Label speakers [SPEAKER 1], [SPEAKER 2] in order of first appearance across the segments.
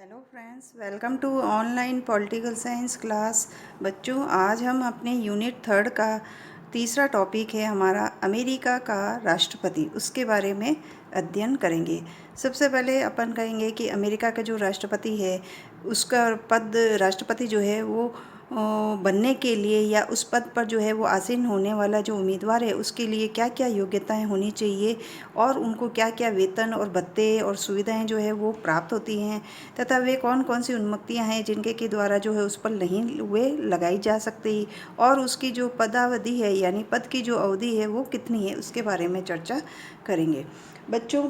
[SPEAKER 1] Hello friends, welcome to online political science class. बच्चों, आज हम अपने यूनिट 3 का तीसरा टॉपिक है हमारा अमेरिका का राष्ट्रपति, उसके बारे में अध्ययन करेंगे। सबसे पहले अपन कहेंगे कि अमेरिका का जो राष्ट्रपति है उसका पद, राष्ट्रपति जो है वो बनने के लिए या उस पद पर जो है वो आसीन होने वाला जो उम्मीदवार है उसके लिए क्या क्या योग्यताएं होनी चाहिए और उनको क्या क्या वेतन और भत्ते और सुविधाएं जो है वो प्राप्त होती हैं, तथा वे कौन कौन सी उन्मुक्तियां हैं जिनके के द्वारा जो है उस पर नहीं वे लगाई जा सकती, और उसकी जो पदावधि है यानी पद की जो अवधि है वो कितनी है, उसके बारे में चर्चा करेंगे। बच्चों,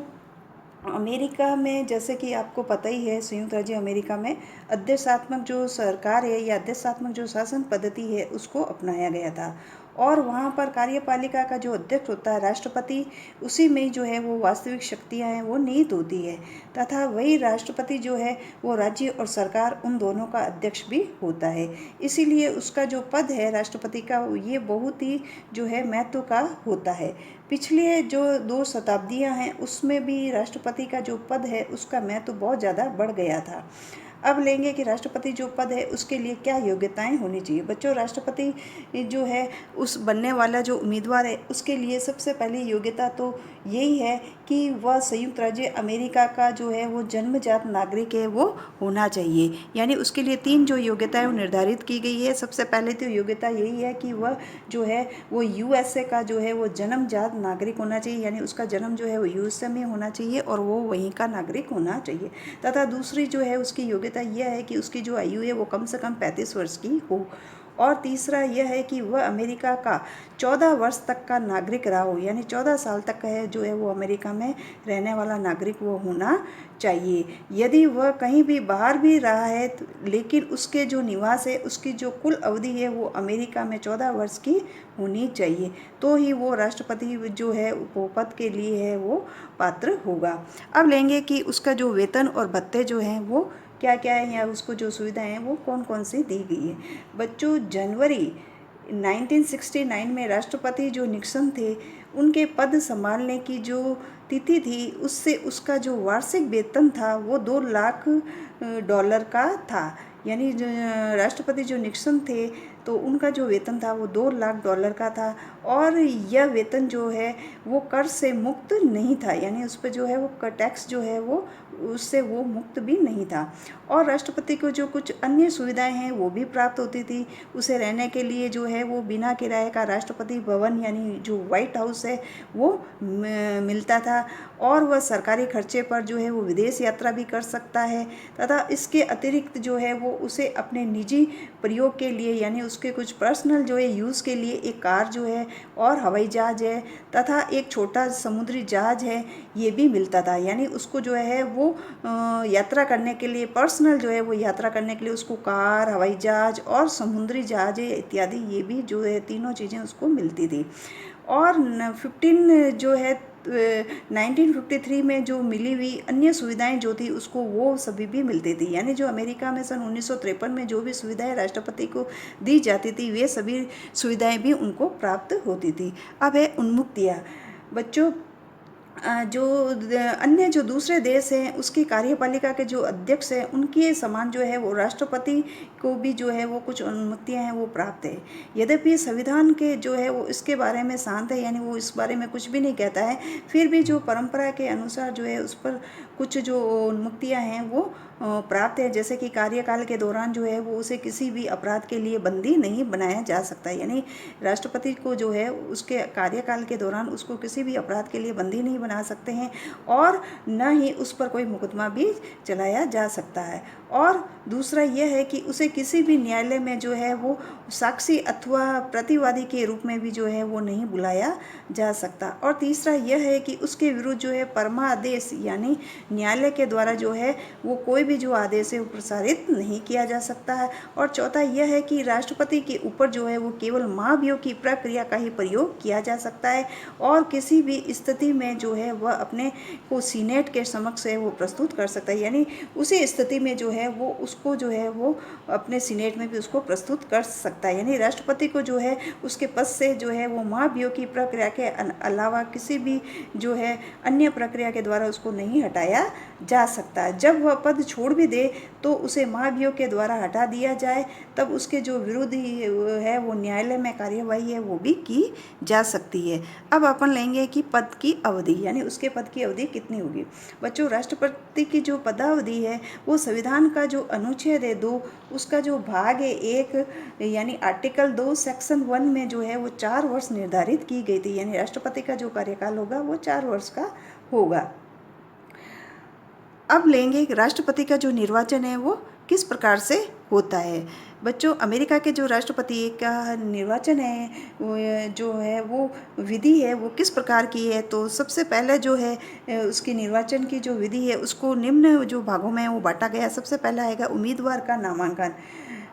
[SPEAKER 1] अमेरिका में जैसे कि आपको पता ही है, संयुक्त राज्य अमेरिका में अध्यक्षात्मक जो सरकार है या अध्यक्षात्मक जो शासन पद्धति है उसको अपनाया गया था, और वहाँ पर कार्यपालिका का जो अध्यक्ष होता है राष्ट्रपति, उसी में जो है वो वास्तविक शक्तियाँ हैं वो निहित होती है, तथा वही राष्ट्रपति जो है वो राज्य और सरकार उन दोनों का अध्यक्ष भी होता है। इसीलिए उसका जो पद है राष्ट्रपति का ये बहुत ही जो है महत्व का होता है। पिछले जो 2 शताब्दियां हैं उसमें भी राष्ट्रपति का जो पद है उसका महत्व बहुत ज़्यादा बढ़ गया था। अब लेंगे कि राष्ट्रपति जो पद है उसके लिए क्या योग्यताएं होनी चाहिए। बच्चों, राष्ट्रपति जो है उस बनने वाला जो उम्मीदवार है उसके लिए सबसे पहली योग्यता तो यही है कि वह संयुक्त राज्य अमेरिका का जो है वो जन्मजात नागरिक है वो होना चाहिए। यानी उसके लिए 3 जो योग्यताएं निर्धारित की गई है। सबसे पहले तो योग्यता यही है कि वह जो है वो यूएसए का जो है वो जन्मजात नागरिक होना चाहिए, यानी उसका जन्म जो है वो यूएसए में होना चाहिए और वो वहीं का नागरिक होना चाहिए। तथा दूसरी जो है उसकी योग्यता यह है कि उसकी जो आयु है वो कम से कम 35 वर्ष की हो, और तीसरा यह है कि वह अमेरिका का 14 वर्ष तक का नागरिक रहा हो, यानी 14 साल तक का है जो है वो अमेरिका में रहने वाला नागरिक वो होना चाहिए। यदि वह कहीं भी बाहर भी रहा है लेकिन उसके जो निवास है उसकी जो कुल अवधि है वो अमेरिका में 14 वर्ष की होनी चाहिए, तो ही वो राष्ट्रपति जो है वो पद के लिए है वो पात्र होगा। अब लेंगे कि उसका जो वेतन और भत्ते जो हैं वो क्या क्या है या उसको जो सुविधाएं हैं वो कौन कौन सी दी गई है। बच्चों, जनवरी 1969 में राष्ट्रपति जो निक्सन थे उनके पद संभालने की जो तिथि थी उससे उसका जो वार्षिक वेतन था वो $2 लाख का था। यानी राष्ट्रपति जो निक्सन थे तो उनका जो वेतन था वो $2 लाख का था, और यह वेतन जो है वो कर से मुक्त नहीं था, यानी उस पर जो है वो टैक्स जो है वो उससे वो मुक्त भी नहीं था। और राष्ट्रपति को जो कुछ अन्य सुविधाएं हैं वो भी प्राप्त होती थी। उसे रहने के लिए जो है वो बिना किराए का राष्ट्रपति भवन यानी जो व्हाइट हाउस है वो मिलता था, और वह सरकारी खर्चे पर जो है वो विदेश यात्रा भी कर सकता है, तथा इसके अतिरिक्त जो है वो उसे अपने निजी प्रयोग के लिए यानी उसके कुछ पर्सनल जो है यूज़ के लिए एक कार जो है और हवाई जहाज़ है तथा एक छोटा समुद्री जहाज़ है ये भी मिलता था। यानी उसको जो है वो यात्रा करने के लिए पर्सनल जो है वो यात्रा करने के लिए उसको कार, हवाई जहाज़ और समुद्री जहाज़ इत्यादि ये भी जो है तीनों चीज़ें उसको मिलती थी। और 15 जो है 1953 में जो मिली हुई अन्य सुविधाएं जो थी उसको वो सभी भी मिलती थी। यानी जो अमेरिका में सन 1953 में जो भी सुविधाएं राष्ट्रपति को दी जाती थी वे सभी सुविधाएं भी उनको प्राप्त होती थी। अब है उन्मुक्तियाँ। बच्चों, जो अन्य जो दूसरे देश हैं उसकी कार्यपालिका के जो अध्यक्ष हैं उनके समान जो है वो राष्ट्रपति को भी जो है वो कुछ अनुमतियां हैं वो प्राप्त है। यद्यपि संविधान के जो है वो इसके बारे में शांत है, यानी वो इस बारे में कुछ भी नहीं कहता है, फिर भी जो परंपरा के अनुसार जो है उस पर कुछ जो उन्मुक्तियां हैं वो प्राप्त है। जैसे कि कार्यकाल के दौरान जो है वो उसे किसी भी अपराध के लिए बंदी नहीं बनाया जा सकता, यानी राष्ट्रपति को जो है उसके कार्यकाल के दौरान उसको किसी भी अपराध के लिए बंदी नहीं बना सकते हैं, और न ही उस पर कोई मुकदमा भी चलाया जा सकता है। और दूसरा यह है कि उसे किसी भी न्यायालय में जो है वो साक्षी अथवा प्रतिवादी के रूप में भी जो है वो नहीं बुलाया जा सकता। और तीसरा यह है कि उसके विरुद्ध जो है परमादेश यानी न्यायालय के द्वारा जो है वो कोई भी जो आदेश है वो प्रसारित नहीं किया जा सकता है। और चौथा यह है कि राष्ट्रपति के ऊपर जो है वो केवल महाभियोग की प्रक्रिया का ही प्रयोग किया जा सकता है, और किसी भी स्थिति में जो है वह अपने को सीनेट के समक्ष है वो प्रस्तुत कर सकता है, यानी उसी स्थिति में जो है वो उसको जो है वो अपने सीनेट में भी उसको प्रस्तुत कर सकता है। यानी राष्ट्रपति को जो है उसके पद से जो है वो महाभियोग की प्रक्रिया के अलावा किसी भी जो है अन्य प्रक्रिया के द्वारा उसको नहीं हटाया लगाया जा सकता है। जब वह पद छोड़ भी दे तो उसे महाभियोग के द्वारा हटा दिया जाए, तब उसके जो विरोधी है वो न्यायालय में कार्यवाही है वो भी की जा सकती है। अब अपन लेंगे कि पद की अवधि, यानी उसके पद की अवधि कितनी होगी। बच्चों, राष्ट्रपति की जो पदावधि है वो संविधान का जो अनुच्छेद है 2, उसका जो भाग है 1, यानी आर्टिकल 2 सेक्शन 1 में जो है वो 4 वर्ष निर्धारित की गई थी। यानी राष्ट्रपति का जो कार्यकाल होगा वो 4 वर्ष का होगा। अब लेंगे राष्ट्रपति का जो निर्वाचन है वो किस प्रकार से होता है। बच्चों, अमेरिका के जो राष्ट्रपति का निर्वाचन है वो जो है वो विधि है वो किस प्रकार की है। तो सबसे पहले जो है उसकी निर्वाचन की जो विधि है उसको निम्न जो भागों में वो बांटा गया। सबसे पहला आएगा उम्मीदवार का नामांकन,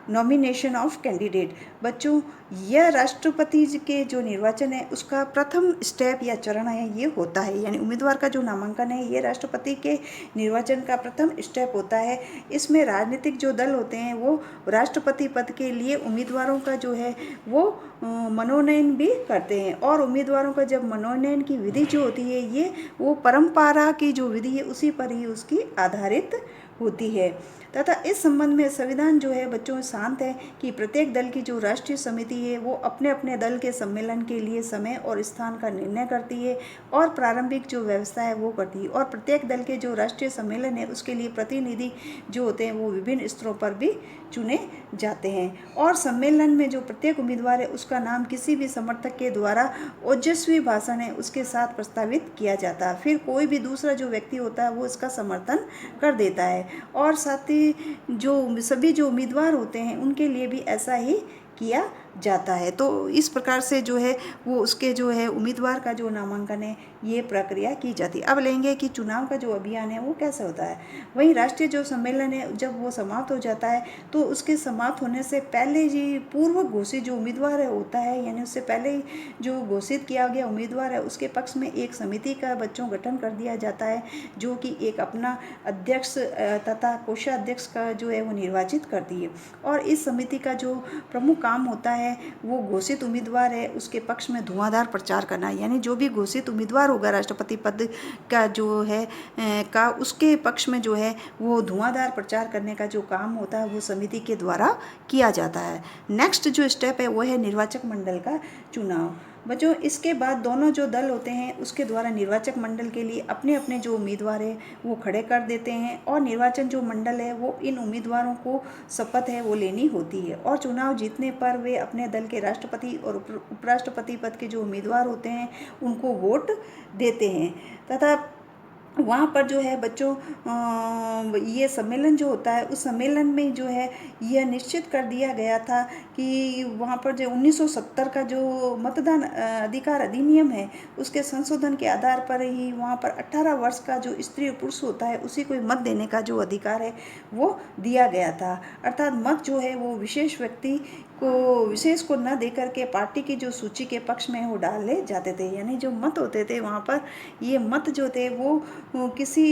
[SPEAKER 1] नॉमिनेशन ऑफ कैंडिडेट। बच्चों, यह राष्ट्रपति जी के जो निर्वाचन है उसका प्रथम स्टेप या चरण है ये होता है। यानी उम्मीदवार का जो नामांकन है ये राष्ट्रपति के निर्वाचन का प्रथम स्टेप होता है। इसमें राजनीतिक जो दल होते हैं वो राष्ट्रपति पद के लिए उम्मीदवारों का जो है वो मनोनयन भी करते हैं। और उम्मीदवारों का जब मनोनयन की विधि जो होती है ये वो परंपरा की जो विधि है उसी पर ही उसकी आधारित होती है। तथा इस संबंध में संविधान जो है बच्चों शांत है कि प्रत्येक दल की जो राष्ट्रीय समिति है वो अपने अपने दल के सम्मेलन के लिए समय और स्थान का निर्णय करती है और प्रारंभिक जो व्यवस्था है वो करती है। और प्रत्येक दल के जो राष्ट्रीय सम्मेलन है उसके लिए प्रतिनिधि जो होते हैं वो विभिन्न स्तरों पर भी चुने जाते हैं। और सम्मेलन में जो प्रत्येक उम्मीदवार है उसका नाम किसी भी समर्थक के द्वारा ओजस्वी भाषण है उसके साथ प्रस्तावित किया जाता है। फिर कोई भी दूसरा जो व्यक्ति होता है वो इसका समर्थन कर देता है। और साथ ही जो सभी जो उम्मीदवार होते हैं उनके लिए भी ऐसा ही किया जाता है। तो इस प्रकार से जो है वो उसके जो है उम्मीदवार का जो नामांकन है ये प्रक्रिया की जाती है। अब लेंगे कि चुनाव का जो अभियान है वो कैसे होता है। वहीं राष्ट्रीय जो सम्मेलन है जब वो समाप्त हो जाता है तो उसके समाप्त होने से पहले जी पूर्व घोषित जो उम्मीदवार है होता है, यानी उससे पहले ही जो घोषित किया गया उम्मीदवार है उसके पक्ष में एक समिति का बच्चों गठन कर दिया जाता है जो कि एक अपना अध्यक्ष तथा कोषाध्यक्ष का जो है वो निर्वाचित करती है। और इस समिति का जो प्रमुख काम होता है वो घोषित उम्मीदवार है उसके पक्ष में धुआंधार प्रचार करना। यानी जो भी घोषित उम्मीदवार होगा राष्ट्रपति पद का जो है का उसके पक्ष में जो है वो धुआंधार प्रचार करने का जो काम होता है वो समिति के द्वारा किया जाता है। नेक्स्ट जो स्टेप है वो है निर्वाचक मंडल का चुनाव। बच्चों, इसके बाद दोनों जो दल होते हैं उसके द्वारा निर्वाचक मंडल के लिए अपने अपने जो उम्मीदवार है वो खड़े कर देते हैं और निर्वाचन जो मंडल है वो इन उम्मीदवारों को शपथ है वो लेनी होती है। और चुनाव जीतने पर वे अपने दल के राष्ट्रपति और उपराष्ट्रपति पद के जो उम्मीदवार होते हैं उनको वोट देते हैं। तथा वहाँ पर जो है बच्चों ये सम्मेलन जो होता है उस सम्मेलन में जो है यह निश्चित कर दिया गया था कि वहाँ पर जो 1970 का जो मतदान अधिकार अधिनियम है उसके संशोधन के आधार पर ही वहाँ पर 18 वर्ष का जो स्त्री और पुरुष होता है उसी को मत देने का जो अधिकार है वो दिया गया था। अर्थात मत जो है वो विशेष व्यक्ति को विशेष को न देकर के पार्टी की जो सूची के पक्ष में वो डाले जाते थे। यानी जो मत होते थे वहाँ पर ये मत जो थे वो किसी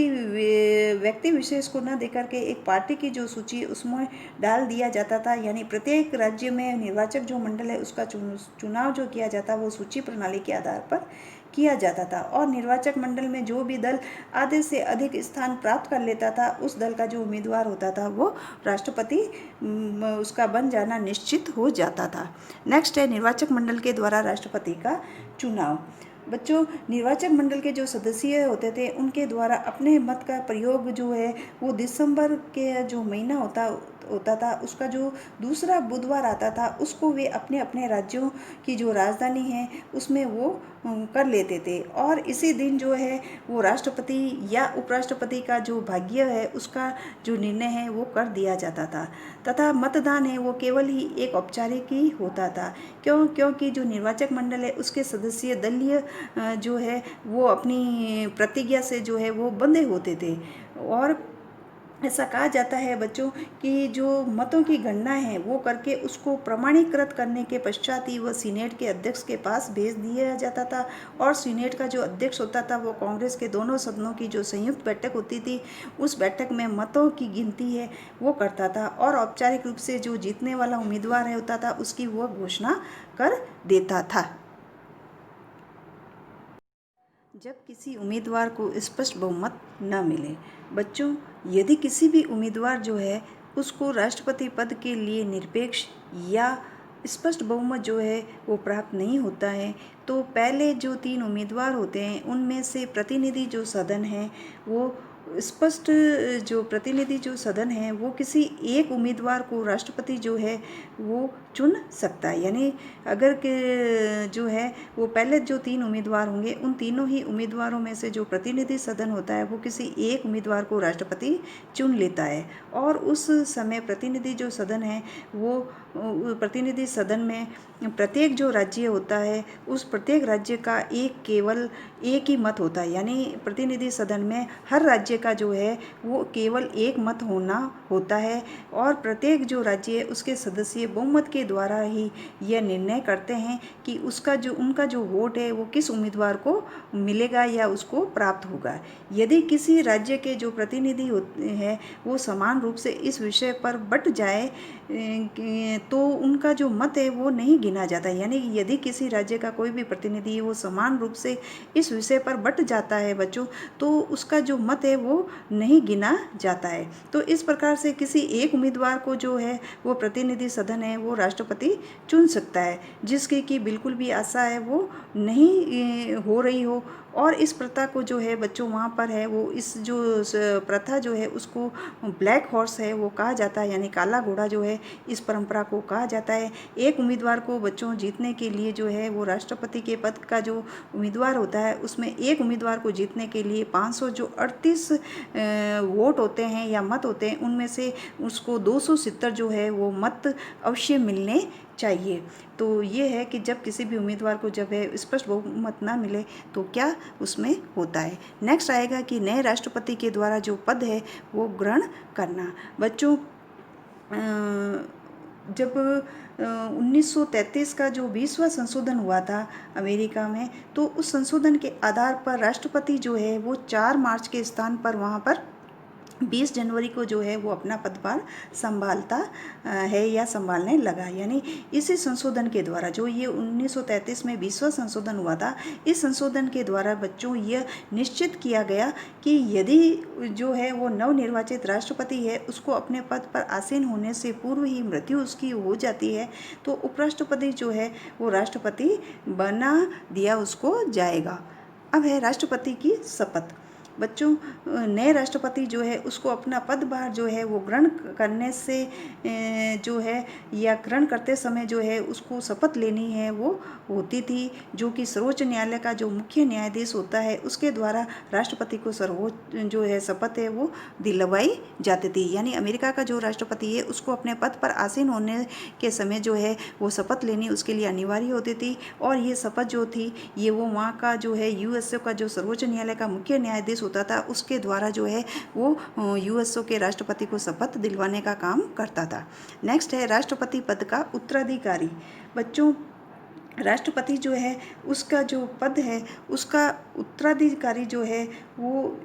[SPEAKER 1] व्यक्ति विशेष को न देकर के एक पार्टी की जो सूची उसमें डाल दिया जाता था। यानी प्रत्येक राज्य में निर्वाचक जो मंडल है उसका चुनाव जो किया जाता वो सूची प्रणाली के आधार पर किया जाता था। और निर्वाचक मंडल में जो भी दल आधे से अधिक स्थान प्राप्त कर लेता था उस दल का जो उम्मीदवार होता था वो राष्ट्रपति उसका बन जाना निश्चित हो जाता था। नेक्स्ट है निर्वाचक मंडल के द्वारा राष्ट्रपति का चुनाव। बच्चों, निर्वाचक मंडल के जो सदस्य होते थे उनके द्वारा अपने मत का प्रयोग जो है वो दिसंबर के जो महीना होता था उसका जो दूसरा बुधवार आता था उसको वे अपने अपने राज्यों की जो राजधानी है उसमें वो कर लेते थे। और इसी दिन जो है वो राष्ट्रपति या उपराष्ट्रपति का जो भाग्य है उसका जो निर्णय है वो कर दिया जाता था। तथा मतदान है वो केवल ही एक औपचारिक ही होता था क्योंकि जो निर्वाचक मंडल है उसके सदस्य दलीय जो है वो अपनी प्रतिज्ञा से जो है वो बंधे होते थे। और ऐसा कहा जाता है बच्चों कि जो मतों की गणना है वो करके उसको प्रमाणीकृत करने के पश्चात ही वह सीनेट के अध्यक्ष के पास भेज दिया जाता था। और सीनेट का जो अध्यक्ष होता था वो कांग्रेस के दोनों सदनों की जो संयुक्त बैठक होती थी उस बैठक में मतों की गिनती है वो करता था और औपचारिक रूप से जो जीतने वाला उम्मीदवार है होता था उसकी वह घोषणा कर देता था। जब किसी उम्मीदवार को स्पष्ट बहुमत न मिले। बच्चों, यदि किसी भी उम्मीदवार जो है उसको राष्ट्रपति पद के लिए निरपेक्ष या स्पष्ट बहुमत जो है वो प्राप्त नहीं होता है, तो पहले जो 3 उम्मीदवार होते हैं उनमें से प्रतिनिधि जो सदन है वो स्पष्ट जो प्रतिनिधि जो सदन है वो किसी एक उम्मीदवार को राष्ट्रपति जो है वो चुन सकता है। यानी अगर के जो है वो पहले जो 3 उम्मीदवार होंगे उन तीनों ही उम्मीदवारों में से जो प्रतिनिधि सदन होता है वो किसी एक उम्मीदवार को राष्ट्रपति चुन लेता है। और उस समय प्रतिनिधि जो सदन है वो प्रतिनिधि सदन में प्रत्येक जो राज्य होता है उस प्रत्येक राज्य का केवल एक ही मत होता है। यानी प्रतिनिधि सदन में हर राज्य का जो है वो केवल एक मत होना होता है और प्रत्येक जो राज्य है उसके सदस्य बहुमत के द्वारा ही यह निर्णय करते हैं कि उनका जो वोट है वो किस उम्मीदवार को मिलेगा या उसको प्राप्त होगा। यदि किसी राज्य के जो प्रतिनिधि होते हैं वो समान रूप से इस विषय पर बंट जाए तो उनका जो मत है वो नहीं गिना जाता। यानी यदि किसी राज्य का कोई भी प्रतिनिधि वो समान रूप से इस विषय पर बंट जाता है बच्चों, तो उसका जो मत है वो नहीं गिना जाता है। तो इस प्रकार से किसी एक उम्मीदवार को जो है वो प्रतिनिधि सदन है वो राष्ट्रपति चुन सकता है, जिसकी कि बिल्कुल भी आशा है वो नहीं हो रही हो। और इस प्रथा को जो है बच्चों वहाँ पर है वो इस जो प्रथा जो है उसको ब्लैक हॉर्स है वो कहा जाता है, यानी काला घोड़ा जो है इस परंपरा को कहा जाता है। एक उम्मीदवार को बच्चों जीतने के लिए जो है वो राष्ट्रपति के पद का जो उम्मीदवार होता है उसमें एक उम्मीदवार को जीतने के लिए 538 वोट होते हैं या मत होते हैं, उनमें से उसको 270 जो है वो मत अवश्य मिलने चाहिए। तो ये है कि जब किसी भी उम्मीदवार को जब है स्पष्ट बहुमत ना मिले तो क्या उसमें होता है। नेक्स्ट आएगा कि नए राष्ट्रपति के द्वारा जो पद है वो ग्रहण करना। बच्चों, जब 1933 का जो 20वां संशोधन हुआ था अमेरिका में, तो उस संशोधन के आधार पर राष्ट्रपति जो है वो 4 मार्च के स्थान पर वहाँ पर 20 जनवरी को जो है वो अपना पदभार संभालता है या संभालने लगा। यानी इसी संशोधन के द्वारा जो ये 1933 में 20वां संशोधन हुआ था, इस संशोधन के द्वारा बच्चों यह निश्चित किया गया कि यदि जो है वो नवनिर्वाचित राष्ट्रपति है उसको अपने पद पर आसीन होने से पूर्व ही मृत्यु उसकी हो जाती है तो उपराष्ट्रपति जो है वो राष्ट्रपति बना दिया उसको जाएगा। अब है राष्ट्रपति की शपथ। बच्चों, नए राष्ट्रपति जो है उसको अपना पदभार जो है वो ग्रहण करने से जो है या ग्रहण करते समय जो है उसको शपथ लेनी है वो होती थी, जो कि सर्वोच्च न्यायालय का जो मुख्य न्यायाधीश होता है उसके द्वारा राष्ट्रपति को सर्वोच्च जो है शपथ है वो दिलवाई जाती थी। यानी अमेरिका का जो राष्ट्रपति है उसको अपने पद पर आसीन होने के समय जो है वो शपथ लेनी उसके लिए अनिवार्य होती थी। और ये शपथ जो थी ये वो वहाँ का जो है यूएसए का जो सर्वोच्च न्यायालय का मुख्य न्यायाधीश होता था उसके द्वारा जो है वो यूएसए के राष्ट्रपति को शपथ दिलवाने का काम करता था। नेक्स्ट है राष्ट्रपति पद का उत्तराधिकारी। बच्चों, राष्ट्रपति जो है उसका जो पद है उसका उत्तराधिकारी जो है वो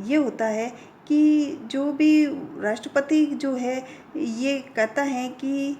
[SPEAKER 1] ये होता है कि जो भी राष्ट्रपति जो है ये कहता है कि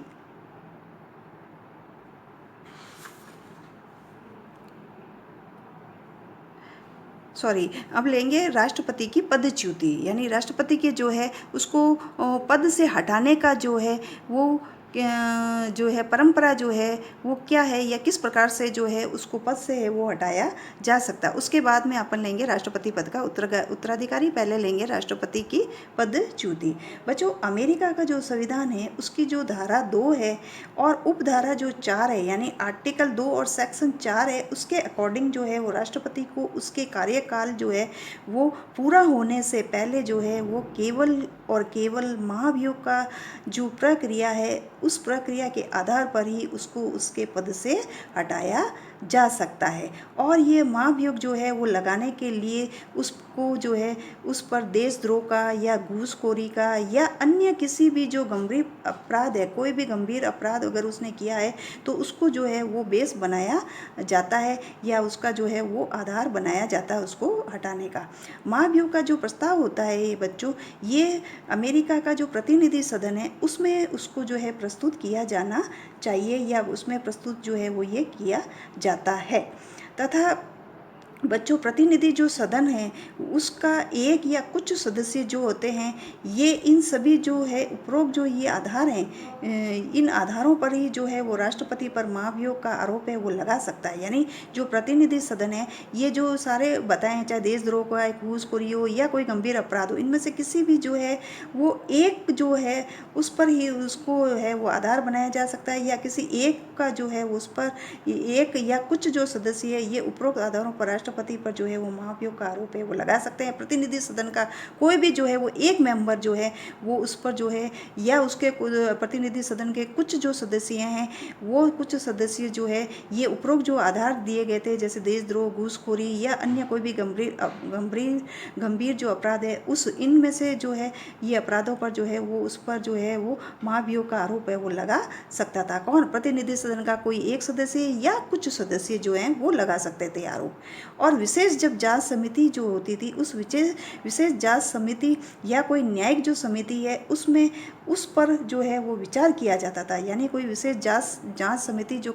[SPEAKER 1] अब लेंगे राष्ट्रपति की पदच्युति। यानी राष्ट्रपति के जो है उसको पद से हटाने का जो है वो जो है परंपरा जो है वो क्या है या किस प्रकार से जो है उसको पद से है वो हटाया जा सकता है। उसके बाद में अपन लेंगे राष्ट्रपति पद का उत्तराधिकारी। पहले लेंगे राष्ट्रपति की पदच्युति। बच्चों, अमेरिका का जो संविधान है उसकी जो धारा 2 है और उपधारा जो 4 है, यानी आर्टिकल 2 और सेक्शन 4 है, उसके अकॉर्डिंग जो है वो राष्ट्रपति को उसके कार्यकाल जो है वो पूरा होने से पहले जो है वो केवल और केवल महाभियोग का जो प्रक्रिया है उस प्रक्रिया के आधार पर ही उसको उसके पद से हटाया जा सकता है। और ये महाभियोग जो है वो लगाने के लिए उसको जो है उस पर देशद्रोह का या घूसखोरी का या अन्य किसी भी जो गंभीर अपराध है, कोई भी गंभीर अपराध अगर उसने किया है तो उसको जो है वो बेस बनाया जाता है या उसका जो है वो आधार बनाया जाता है उसको हटाने का। महाभियोग का जो प्रस्ताव होता है ये बच्चों, ये अमेरिका का जो प्रतिनिधि सदन है उसमें उसको जो है प्रस्तुत किया जाना चाहिए या उसमें प्रस्तुत जो है वो ये किया जाता है। तथा बच्चों, प्रतिनिधि जो सदन है उसका एक या कुछ सदस्य जो होते हैं, ये इन सभी जो है उपरोक्त जो ये आधार हैं, इन आधारों पर ही जो है वो राष्ट्रपति पर महाभियोग का आरोप है वो लगा सकता है। यानी जो प्रतिनिधि सदन है, ये जो सारे बताए हैं, चाहे देशद्रोह को, घूसखोरी हो या कोई गंभीर अपराध हो, इनमें से किसी भी जो है वो एक जो है उस पर ही उसको है वो आधार बनाया जा सकता है, या किसी एक का जो है उस पर एक या कुछ जो सदस्य है ये उपरोक्त आधारों पर राष्ट्रपति पर जो है वो महाभियोग का आरोप है वो लगा सकते हैं। प्रतिनिधि सदन का कोई भी जो है वो एक मेंबर जो है वो उस पर जो है, या उसके प्रतिनिधि सदन के कुछ जो सदस्य हैं वो कुछ सदस्य जो है ये उपरोक्त जो आधार दिए गए थे, जैसे देशद्रोह, घूसखोरी या अन्य कोई भी गंभीर जो अपराध है, उस इनमें से जो है ये अपराधों पर जो है वो उस पर जो है वो महाभियोग का आरोप है वो लगा सकता था। कौन? प्रतिनिधि सदन का कोई एक सदस्य या कुछ सदस्य जो हैं वो लगा सकते थे आरोप। और विशेष जब जांच समिति जो होती थी, उस विशेष जांच समिति या कोई न्यायिक जो समिति है उसमें उस पर जो है वो विचार किया जाता था। यानी कोई विशेष जांच समिति जो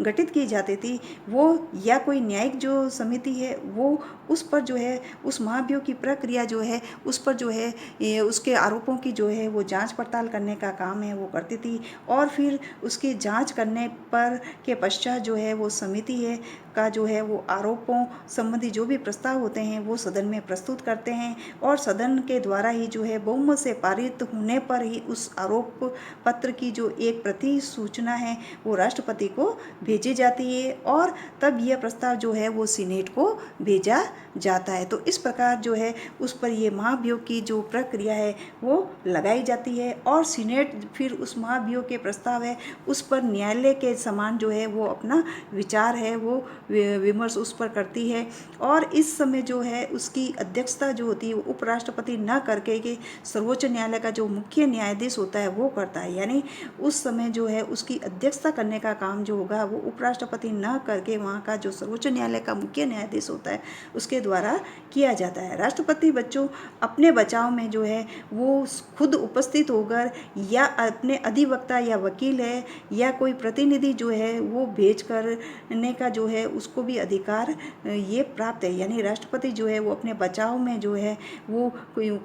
[SPEAKER 1] गठित की जाती थी वो, या कोई न्यायिक जो समिति है वो उस पर जो है उस महाभियोग की प्रक्रिया जो है उस पर जो है उसके आरोपों की जो है वो जांच पड़ताल करने का काम है वो करती थी। और फिर उसकी जांच करने पर के पश्चात जो है वो समिति है का जो है वो आरोपों संबंधी जो भी प्रस्ताव होते हैं वो सदन में प्रस्तुत करते हैं, और सदन के द्वारा ही जो है बहुमत से पारित होने पर ही उस आरोप पत्र की जो एक प्रति सूचना है वो राष्ट्रपति को भेजी जाती है, और तब यह प्रस्ताव जो है वो सीनेट को भेजा जाता है। तो इस प्रकार जो है उस पर ये महाभियोग की जो प्रक्रिया है वो लगाई जाती है, और सीनेट फिर उस महाभियोग के प्रस्ताव है उस पर न्यायालय के समान जो है वो अपना विचार है वो विमर्श उस पर करती है। और इस समय जो है उसकी अध्यक्षता जो होती है वो उपराष्ट्रपति न करके के सर्वोच्च न्यायालय का जो मुख्य न्यायाधीश होता है वो करता है। यानी उस समय जो है उसकी अध्यक्षता करने का काम जो होगा वो उपराष्ट्रपति न करके वहाँ का जो सर्वोच्च न्यायालय का मुख्य न्यायाधीश होता है उसके द्वारा किया जाता है। राष्ट्रपति बच्चों अपने बचाव में जो है वो खुद उपस्थित होकर, या अपने अधिवक्ता या वकील है या कोई प्रतिनिधि जो है वो भेज करने का जो है उसको भी अधिकार ये प्राप्त है। यानी राष्ट्रपति जो है वो अपने बचाव में जो है वो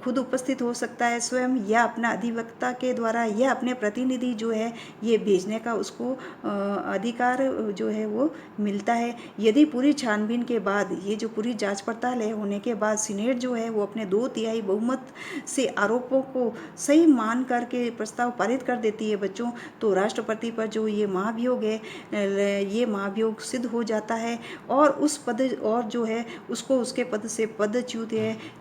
[SPEAKER 1] खुद उपस्थित हो सकता है स्वयं, या अपना अधिवक्ता के द्वारा, या अपने प्रतिनिधि जो है ये भेजने का उसको अधिकार जो है वो मिलता है। यदि पूरी छानबीन के बाद, ये जो पूरी जांच पड़ताल है होने के बाद सीनेट जो है वो अपने 2/3 बहुमत से आरोपों को सही मान करके प्रस्ताव पारित कर देती है बच्चों, तो राष्ट्रपति पर जो ये महाभियोग है ये महाभियोग सिद्ध हो जाता है, और उस पद और जो है उसको उसके पद से पदच्युत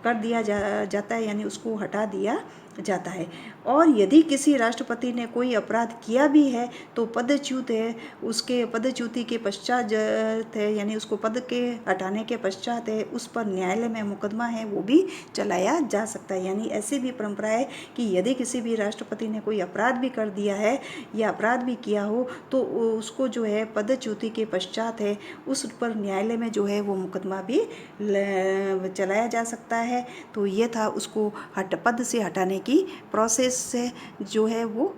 [SPEAKER 1] कर दिया जाता है, यानी उसको हटा दिया जाता है। और यदि किसी राष्ट्रपति ने कोई अपराध किया भी है तो पदच्युत है, उसके पदच्युति के पश्चात है, यानी उसको पद के हटाने के पश्चात है उस पर न्यायालय में मुकदमा है वो भी चलाया जा सकता है। यानी ऐसी भी परंपरा है कि यदि किसी भी राष्ट्रपति ने कोई अपराध भी कर दिया है या अपराध भी किया हो तो उसको जो है पदच्युति के पश्चात है उस पर न्यायालय में जो है वो मुकदमा भी चलाया जा सकता है। तो ये था उसको पद से हटाने की प्रोसेस से जो है वो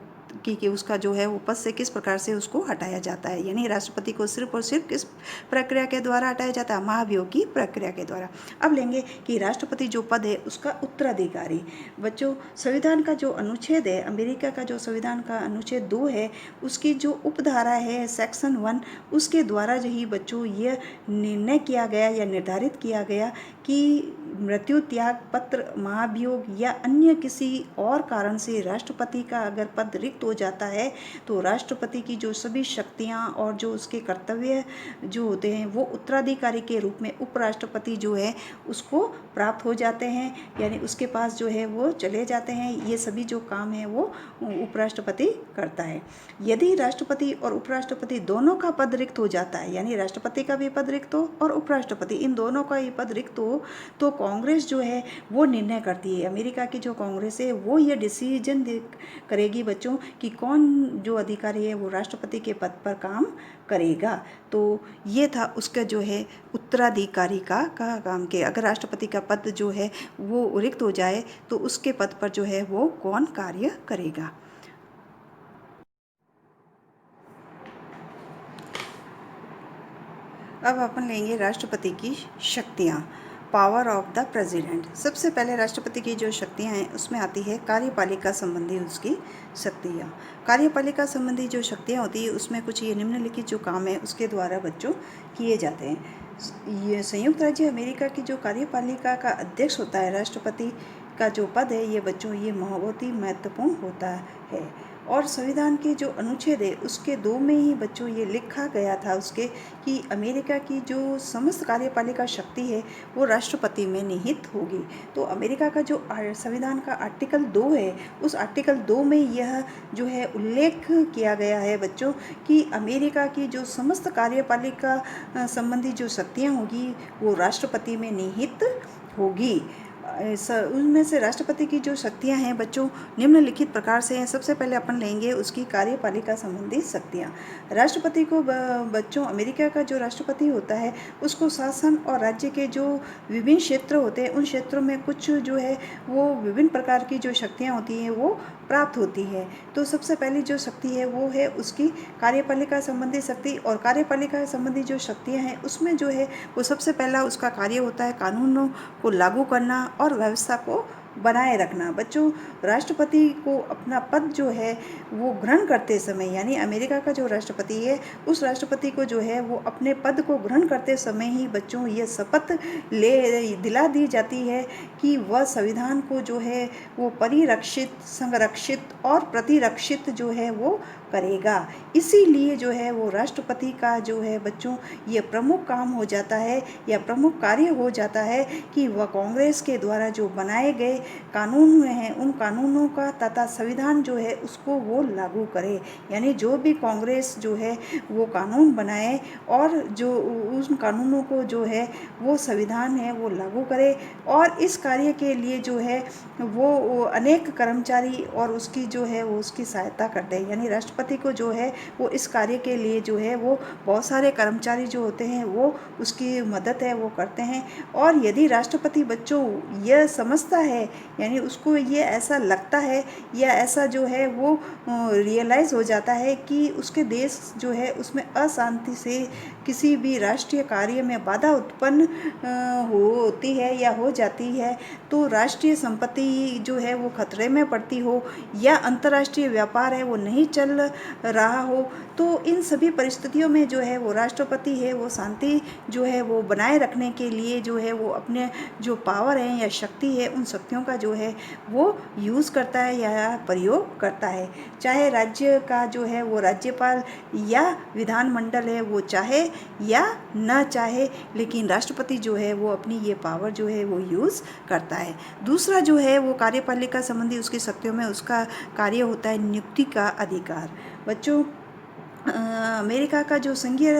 [SPEAKER 1] कि उसका जो है वो पद से किस प्रकार से उसको हटाया जाता है। यानी राष्ट्रपति को सिर्फ और सिर्फ किस प्रक्रिया के द्वारा हटाया जाता है? महाभियोग की प्रक्रिया के द्वारा। अब लेंगे कि राष्ट्रपति जो पद है उसका उत्तराधिकारी। बच्चों, संविधान का जो अनुच्छेद है, अमेरिका का जो संविधान का अनुच्छेद 2 है, उसकी जो उपधारा है सेक्शन 1, उसके द्वारा जो ही बच्चों यह निर्णय किया गया या निर्धारित किया गया कि मृत्यु, त्याग पत्र, महाभियोग या अन्य किसी और कारण से राष्ट्रपति का अगर पद रिक्त हो जाता है तो राष्ट्रपति की जो सभी शक्तियां और जो उसके कर्तव्य जो होते हैं वो उत्तराधिकारी के रूप में उपराष्ट्रपति जो है उसको प्राप्त हो जाते हैं, यानी उसके पास जो है वो चले जाते हैं। ये सभी जो काम है वो उपराष्ट्रपति करता है। यदि राष्ट्रपति और उपराष्ट्रपति दोनों का पद रिक्त हो जाता है, यानी राष्ट्रपति का भी पद रिक्त हो और उपराष्ट्रपति इन दोनों का ही पद रिक्त हो, तो कांग्रेस जो है वो निर्णय करती है। अमेरिका की जो कांग्रेस है वो ये डिसीजन करेगी बच्चों कि कौन जो अधिकारी है वो राष्ट्रपति के पद पर काम करेगा। तो ये था उसका जो है उत्तराधिकारी का काम के, अगर राष्ट्रपति का पद जो है वो रिक्त हो जाए तो उसके पद पर जो है वो कौन कार्य करेगा। अब अपन लेंगे राष्ट्रपति की शक्तियाँ, पावर ऑफ द प्रेसिडेंट। सबसे पहले राष्ट्रपति की जो शक्तियाँ हैं उसमें आती है कार्यपालिका संबंधी उसकी शक्तियाँ। कार्यपालिका संबंधी जो शक्तियाँ होती है उसमें कुछ ये निम्नलिखित जो काम है उसके द्वारा बच्चों किए जाते हैं। ये संयुक्त राज्य अमेरिका की जो कार्यपालिका का अध्यक्ष होता है, राष्ट्रपति का जो पद है, ये बच्चों ये बहुत ही महत्वपूर्ण होता है। और संविधान के जो अनुच्छेद है उसके 2 में ही बच्चों ये लिखा गया था उसके कि अमेरिका की जो समस्त कार्यपालिका शक्ति है वो राष्ट्रपति में निहित होगी। तो अमेरिका का जो संविधान का आर्टिकल 2 है, उस आर्टिकल 2 में यह जो है उल्लेख किया गया है बच्चों कि अमेरिका की जो समस्त कार्यपालिका संबंधी जो शक्तियाँ होगी वो राष्ट्रपति में निहित होगी। उनमें से राष्ट्रपति की जो शक्तियां हैं बच्चों निम्नलिखित प्रकार से हैं। सबसे पहले अपन लेंगे उसकी कार्यपालिका संबंधी शक्तियां। राष्ट्रपति को बच्चों अमेरिका का जो राष्ट्रपति होता है उसको शासन और राज्य के जो विभिन्न क्षेत्र होते हैं उन क्षेत्रों में कुछ जो है वो विभिन्न प्रकार की जो शक्तियाँ होती हैं वो प्राप्त होती है। तो सबसे पहली जो शक्ति है वो है उसकी कार्यपालिका संबंधी शक्ति। और कार्यपालिका संबंधी जो शक्तियाँ हैं उसमें जो है वो सबसे पहला उसका कार्य होता है कानूनों को लागू करना और व्यवस्था को बनाए रखना। बच्चों राष्ट्रपति को अपना पद जो है वो ग्रहण करते समय, यानी अमेरिका का जो राष्ट्रपति है उस राष्ट्रपति को जो है वो अपने पद को ग्रहण करते समय ही बच्चों ये शपथ दिला दी जाती है कि वह संविधान को जो है वो परिरक्षित, संरक्षित और प्रतिरक्षित जो है वो करेगा। इसीलिए जो है वो राष्ट्रपति का जो है बच्चों ये प्रमुख काम हो जाता है या प्रमुख कार्य हो जाता है कि वह कांग्रेस के द्वारा जो बनाए गए कानून हैं उन कानूनों का तथा संविधान जो है उसको वो लागू करे। यानी जो भी कांग्रेस जो है वो कानून बनाए और जो उन कानूनों को जो है वो संविधान है वो लागू करे। और इस कार्य के लिए जो है वो अनेक कर्मचारी और उसकी जो है वो उसकी सहायता करते हैं। यानी राष्ट्रपति को जो है वो इस कार्य के लिए जो है वो बहुत सारे कर्मचारी जो होते हैं वो उसकी मदद है वो करते हैं। और यदि राष्ट्रपति बच्चों यह समझता है, यानी उसको ये ऐसा लगता है या ऐसा जो है वो रियलाइज़ हो जाता है कि उसके देश जो है उसमें अशांति से किसी भी राष्ट्रीय कार्य में बाधा उत्पन्न होती है या हो जाती है, तो राष्ट्रीय संपत्ति जो है वो खतरे में पड़ती हो या अंतर्राष्ट्रीय व्यापार है वो नहीं चल रहा हो, तो इन सभी परिस्थितियों में जो है वो राष्ट्रपति है वो शांति जो है वो बनाए रखने के लिए जो है वो अपने जो पावर है या शक्ति है उन शक्तियों का जो है वो यूज़ करता है या प्रयोग करता है। चाहे राज्य का जो है वो राज्यपाल या विधानमंडल है वो चाहे या न चाहे, लेकिन राष्ट्रपति जो है वो अपनी ये पावर जो है वो यूज़ करता है। दूसरा जो है वो कार्यपालिका संबंधी उसकी शक्तियों में उसका कार्य होता है नियुक्ति का अधिकार। बच्चों अमेरिका का जो संघीय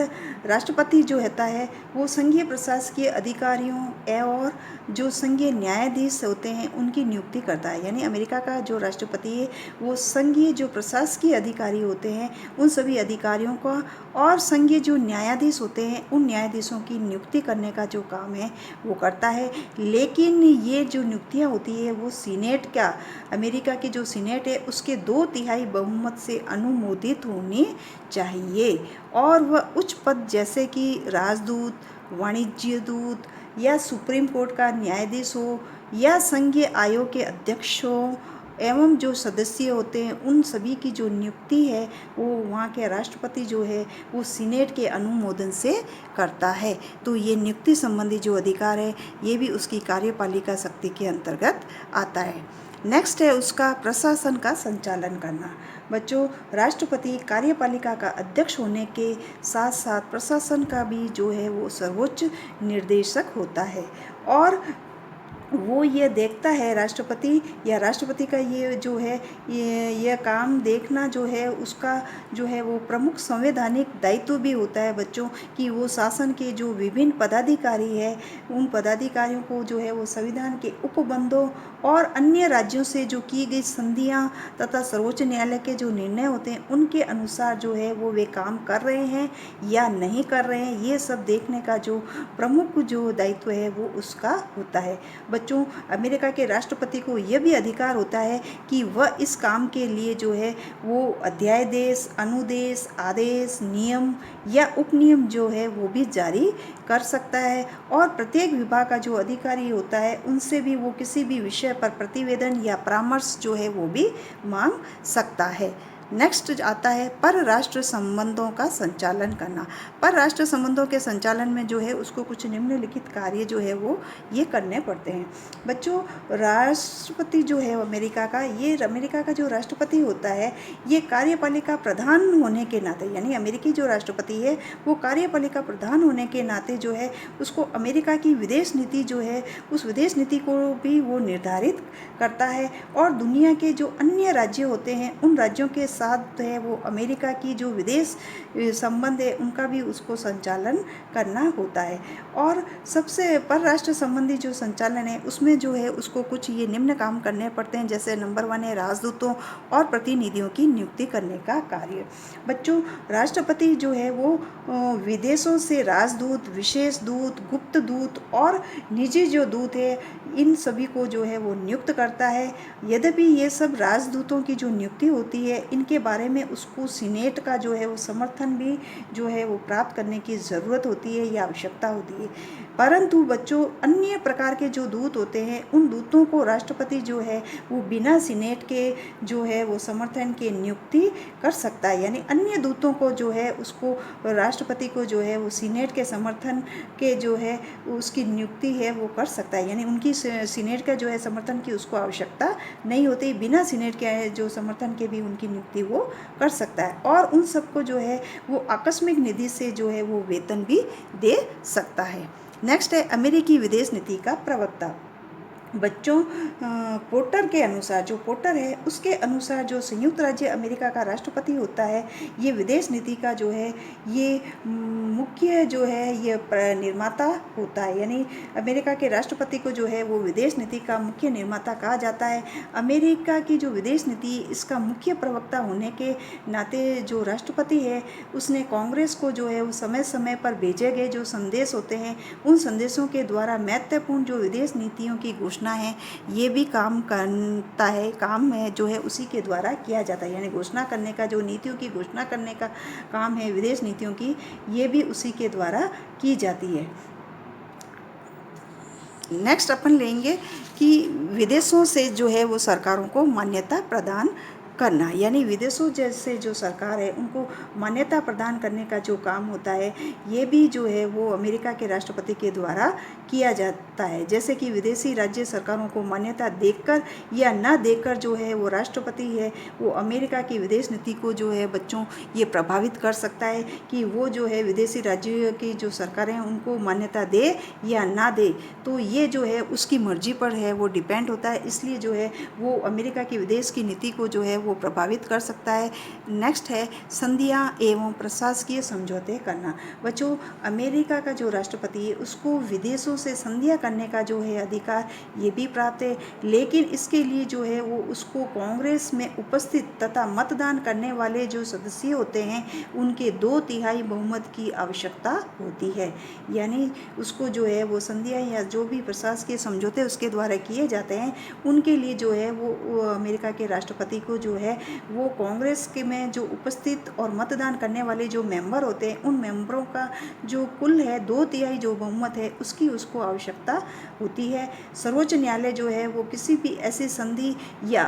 [SPEAKER 1] राष्ट्रपति जो होता है वो संघीय प्रशासकीय अधिकारियों और जो संघीय न्यायाधीश होते हैं उनकी नियुक्ति करता है। यानी अमेरिका का जो राष्ट्रपति है वो संघीय जो प्रशासकीय अधिकारी होते हैं उन सभी अधिकारियों का और संघीय जो न्यायाधीश होते हैं उन न्यायाधीशों की नियुक्ति करने का जो काम है वो करता है। लेकिन ये जो नियुक्तियाँ होती है वो सीनेट का, अमेरिका की जो सीनेट है उसके 2/3 बहुमत से अनुमोदित होनी चाहिए। और वह उच्च पद जैसे कि राजदूत, वाणिज्य दूत या सुप्रीम कोर्ट का न्यायाधीश हो या संघीय आयोग के अध्यक्ष हो एवं जो सदस्य होते हैं उन सभी की जो नियुक्ति है वो वहाँ के राष्ट्रपति जो है वो सीनेट के अनुमोदन से करता है। तो ये नियुक्ति संबंधी जो अधिकार है ये भी उसकी कार्यपालिका शक्ति के अंतर्गत आता है। नेक्स्ट है उसका प्रशासन का संचालन करना। बच्चों राष्ट्रपति कार्यपालिका का अध्यक्ष होने के साथ साथ प्रशासन का भी जो है वो सर्वोच्च निर्देशक होता है और वो ये देखता है राष्ट्रपति या राष्ट्रपति का ये जो है ये काम देखना जो है उसका जो है वो प्रमुख संवैधानिक दायित्व भी होता है बच्चों कि वो शासन के जो विभिन्न पदाधिकारी है उन पदाधिकारियों को जो है वो संविधान के उपबंधों और अन्य राज्यों से जो की गई संधियां तथा सर्वोच्च न्यायालय के जो निर्णय होते हैं उनके अनुसार जो है वो वे काम कर रहे हैं या नहीं कर रहे हैं, ये सब देखने का जो प्रमुख जो दायित्व है वो उसका होता है। बच्चों अमेरिका के राष्ट्रपति को यह भी अधिकार होता है कि वह इस काम के लिए जो है वो अध्यादेश, अनुदेश, आदेश, नियम या उपनियम जो है वो भी जारी कर सकता है। और प्रत्येक विभाग का जो अधिकारी होता है उनसे भी वो किसी भी विषय पर प्रतिवेदन या परामर्श जो है वो भी मांग सकता है। नेक्स्ट आता है परराष्ट्र संबंधों का संचालन करना। परराष्ट्र संबंधों के संचालन में जो है उसको कुछ निम्नलिखित कार्य जो है वो ये करने पड़ते हैं। बच्चों, राष्ट्रपति जो है अमेरिका का, ये अमेरिका का जो राष्ट्रपति होता है ये कार्यपालिका प्रधान होने के नाते, यानी अमेरिकी जो राष्ट्रपति है वो कार्यपालिका प्रधान होने के नाते जो है उसको अमेरिका की विदेश नीति जो है उस विदेश नीति को भी वो निर्धारित करता है। और दुनिया के जो अन्य राज्य होते हैं उन राज्यों के साथ है वो अमेरिका की जो विदेश संबंध है उनका भी उसको संचालन करना होता है। और सबसे परराष्ट्र संबंधी जो संचालन है उसमें जो है उसको कुछ ये निम्न काम करने पड़ते हैं। जैसे नंबर 1 है राजदूतों और प्रतिनिधियों की नियुक्ति करने का कार्य। बच्चों, राष्ट्रपति जो है वो विदेशों से राजदूत, विशेष दूत, गुप्त दूत और निजी जो दूत है इन सभी को जो है वो नियुक्त करता है। यद्यपि ये सब राजदूतों की जो नियुक्ति होती है इनके बारे में उसको सीनेट का जो है वो समर्थन भी जो है वो प्राप्त करने की ज़रूरत होती है या आवश्यकता होती है। परंतु बच्चों, अन्य प्रकार के जो दूत होते हैं उन दूतों को राष्ट्रपति जो है वो बिना सीनेट के जो है वो समर्थन के नियुक्ति कर सकता है। यानी अन्य दूतों को जो है उसको राष्ट्रपति को जो है वो सीनेट के समर्थन के जो है उसकी नियुक्ति है वो कर सकता है। यानी उनकी सीनेट का जो है समर्थन की उसको आवश्यकता नहीं होती, बिना सीनेट के जो समर्थन के भी उनकी नियुक्ति वो कर सकता है। और उन सबको जो है वो आकस्मिक निधि से जो है वो वेतन भी दे सकता है। नेक्स्ट है अमेरिकी विदेश नीति का प्रवक्ता। बच्चों, पोर्टर के अनुसार, जो पोर्टर है उसके अनुसार जो संयुक्त राज्य अमेरिका का राष्ट्रपति होता है ये विदेश नीति का जो है ये मुख्य जो है ये निर्माता होता है। यानी अमेरिका के राष्ट्रपति को जो है वो विदेश नीति का मुख्य निर्माता कहा जाता है। अमेरिका की जो विदेश नीति इसका मुख्य प्रवक्ता होने के नाते जो राष्ट्रपति है उसने कांग्रेस को जो है वो समय समय पर भेजे गए जो संदेश होते हैं उन संदेशों के द्वारा महत्वपूर्ण जो विदेश नीतियों की घोषणा है ये भी काम करता है, काम है जो है उसी के द्वारा किया जाता है। यानी घोषणा करने का, जो नीतियों की घोषणा करने का काम है विदेश नीतियों की, ये भी उसी के द्वारा की जाती है। नेक्स्ट अपन लेंगे कि विदेशों से जो है वो सरकारों को मान्यता प्रदान करना। यानी विदेशों जैसे जो सरकार है उनको मान्यता प्रदान करने का जो काम होता है ये भी जो है वो अमेरिका के राष्ट्रपति के द्वारा किया जाता है। जैसे कि विदेशी राज्य सरकारों को मान्यता देकर या ना देकर जो है वो राष्ट्रपति है वो अमेरिका की विदेश नीति को जो है बच्चों ये प्रभावित कर सकता है कि वो जो है विदेशी राज्यों की जो सरकारें हैं उनको मान्यता दे या ना दे। तो ये जो है उसकी मर्जी पर है वो डिपेंड होता है, इसलिए जो है वो अमेरिका की विदेश की नीति को जो है वो प्रभावित कर सकता है। नेक्स्ट है संधियां एवं प्रशासकीय समझौते करना। बच्चों, अमेरिका का जो राष्ट्रपति है उसको विदेशों से संधियां करने का जो है अधिकार ये भी प्राप्त है, लेकिन इसके लिए जो है वो उसको कांग्रेस में उपस्थित तथा मतदान करने वाले जो सदस्य होते हैं उनके 2/3 बहुमत की आवश्यकता होती है। यानी उसको जो है वो संधियां या जो भी प्रशासकीय समझौते उसके द्वारा किए जाते हैं उनके लिए जो है वो अमेरिका के राष्ट्रपति को जो है वो कांग्रेस के में जो उपस्थित और मतदान करने वाले जो मेंबर होते हैं उन मेंबरों का जो कुल है 2/3 जो बहुमत है उसकी उसको आवश्यकता होती है। सर्वोच्च न्यायालय जो है वो किसी भी ऐसी संधि या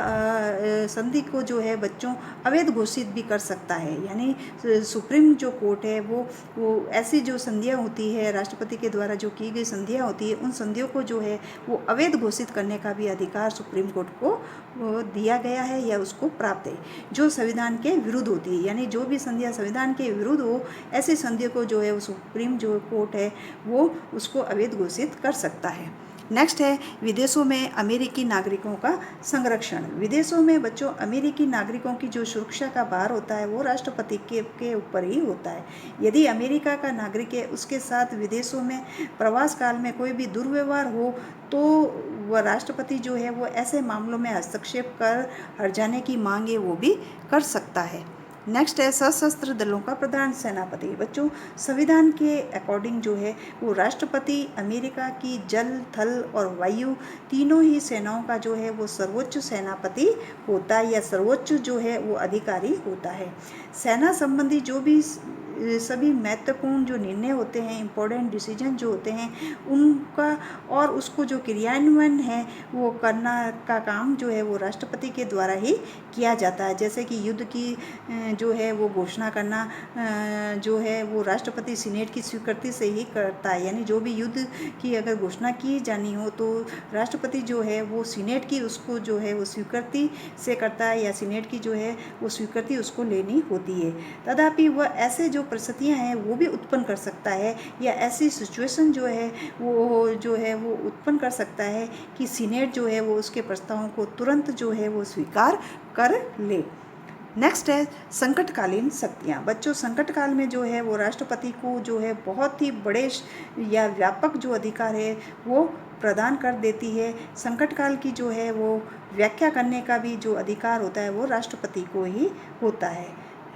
[SPEAKER 1] संधि को जो है बच्चों अवैध घोषित भी कर सकता है। यानी सुप्रीम जो कोर्ट है वो ऐसी जो संधियां होती है राष्ट्रपति के द्वारा जो की गई संधियां होती है उन संधियों को जो है वो अवैध घोषित करने का भी अधिकार सुप्रीम कोर्ट को दिया गया है या उसको प्राप्त है, जो संविधान के विरुद्ध होती है। यानी जो भी संधियां संविधान के विरुद्ध हो ऐसी संधियों को जो है वो सुप्रीम जो कोर्ट है वो उसको अवैध घोषित कर सकता है। नेक्स्ट है विदेशों में अमेरिकी नागरिकों का संरक्षण। विदेशों में बच्चों अमेरिकी नागरिकों की जो सुरक्षा का भार होता है वो राष्ट्रपति के ऊपर ही होता है। यदि अमेरिका का नागरिक है उसके साथ विदेशों में प्रवास काल में कोई भी दुर्व्यवहार हो तो वह राष्ट्रपति जो है वो ऐसे मामलों में हस्तक्षेप कर हर्जाने की मांग है वो भी कर सकता है। नेक्स्ट है सशस्त्र दलों का प्रधान सेनापति। बच्चों, संविधान के अकॉर्डिंग जो है वो राष्ट्रपति अमेरिका की जल, थल और वायु तीनों ही सेनाओं का जो है वो सर्वोच्च सेनापति होता है या सर्वोच्च जो है वो अधिकारी होता है। सेना संबंधी जो भी सभी महत्वपूर्ण जो निर्णय होते हैं, इम्पोर्टेंट डिसीजन जो होते हैं, उनका और उसको जो क्रियान्वयन है वो करना का काम जो है वो राष्ट्रपति के द्वारा ही किया जाता है। जैसे कि युद्ध की जो है वो घोषणा करना जो है वो राष्ट्रपति सीनेट की स्वीकृति से ही करता है। यानी जो भी युद्ध की अगर घोषणा की जानी हो तो राष्ट्रपति जो है वो सीनेट की उसको जो है वो स्वीकृति से करता है या सीनेट की जो है वो स्वीकृति उसको लेनी होती है। तथापि वह ऐसे जो परिस्थितियाँ हैं वो भी उत्पन्न कर सकता है या ऐसी सिचुएशन जो है वो उत्पन्न कर सकता है कि सीनेट जो है वो उसके प्रस्तावों को तुरंत जो है वो स्वीकार कर ले। नेक्स्ट है संकटकालीन शक्तियाँ। बच्चों, संकट काल में जो है वो राष्ट्रपति को जो है बहुत ही बड़े या व्यापक जो अधिकार है वो प्रदान कर देती है। संकट काल की जो है वो व्याख्या करने का भी जो अधिकार होता है वो राष्ट्रपति को ही होता है।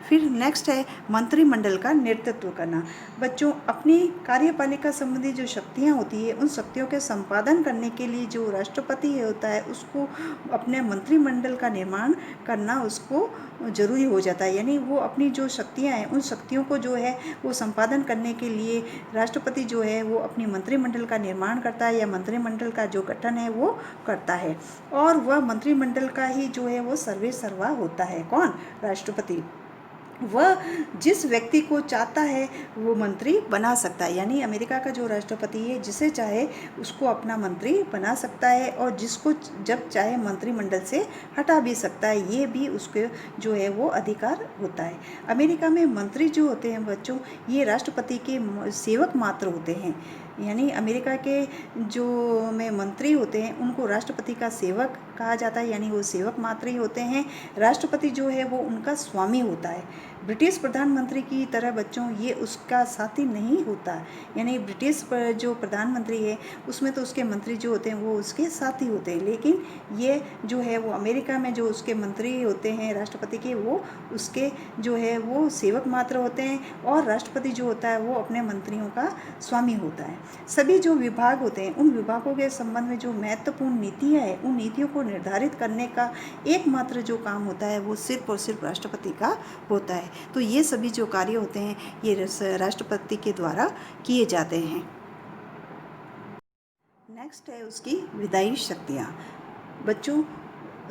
[SPEAKER 1] फिर नेक्स्ट है मंत्रिमंडल का नेतृत्व करना। बच्चों, अपनी कार्यपालिका संबंधी जो शक्तियाँ होती है उन शक्तियों के संपादन करने के लिए जो राष्ट्रपति होता है उसको अपने मंत्रिमंडल का निर्माण करना उसको जरूरी हो जाता है। यानी वो अपनी जो शक्तियाँ हैं उन शक्तियों को जो है वो संपादन करने के लिए राष्ट्रपति जो है वो अपनी मंत्रिमंडल का निर्माण करता है या मंत्रिमंडल का जो गठन है वो करता है। और वह मंत्रिमंडल का ही जो है वो सर्वे सर्वा होता है। कौन? राष्ट्रपति। वह जिस व्यक्ति को चाहता है वो मंत्री बना सकता है। यानी अमेरिका का जो राष्ट्रपति है जिसे चाहे उसको अपना मंत्री बना सकता है और जिसको जब चाहे मंत्रिमंडल से हटा भी सकता है। ये भी उसके जो है वो अधिकार होता है। अमेरिका में मंत्री जो होते हैं बच्चों, ये राष्ट्रपति के सेवक मात्र होते हैं। यानी अमेरिका के जो में मंत्री होते हैं उनको राष्ट्रपति का सेवक कहा जाता है। यानी वो सेवक मात्र ही होते हैं। राष्ट्रपति जो है वो उनका स्वामी होता है। ब्रिटिश प्रधानमंत्री की तरह बच्चों ये उसका साथी नहीं होता। यानी ब्रिटिश जो प्रधानमंत्री है उसमें तो उसके मंत्री जो होते हैं वो उसके साथी होते हैं, लेकिन ये जो है वो अमेरिका में जो उसके मंत्री होते हैं राष्ट्रपति के, वो उसके जो है वो सेवक मात्र होते हैं और राष्ट्रपति जो होता है वो अपने मंत्रियों का स्वामी होता है। सभी जो विभाग होते हैं उन विभागों के संबंध में जो महत्वपूर्ण नीतियाँ हैं उन नीतियों को निर्धारित करने का एकमात्र जो काम होता है वो सिर्फ और सिर्फ राष्ट्रपति का होता है। तो ये सभी जो कार्य होते हैं ये राष्ट्रपति के द्वारा किए जाते हैं। नेक्स्ट है उसकी विधायी शक्तियाँ। बच्चों,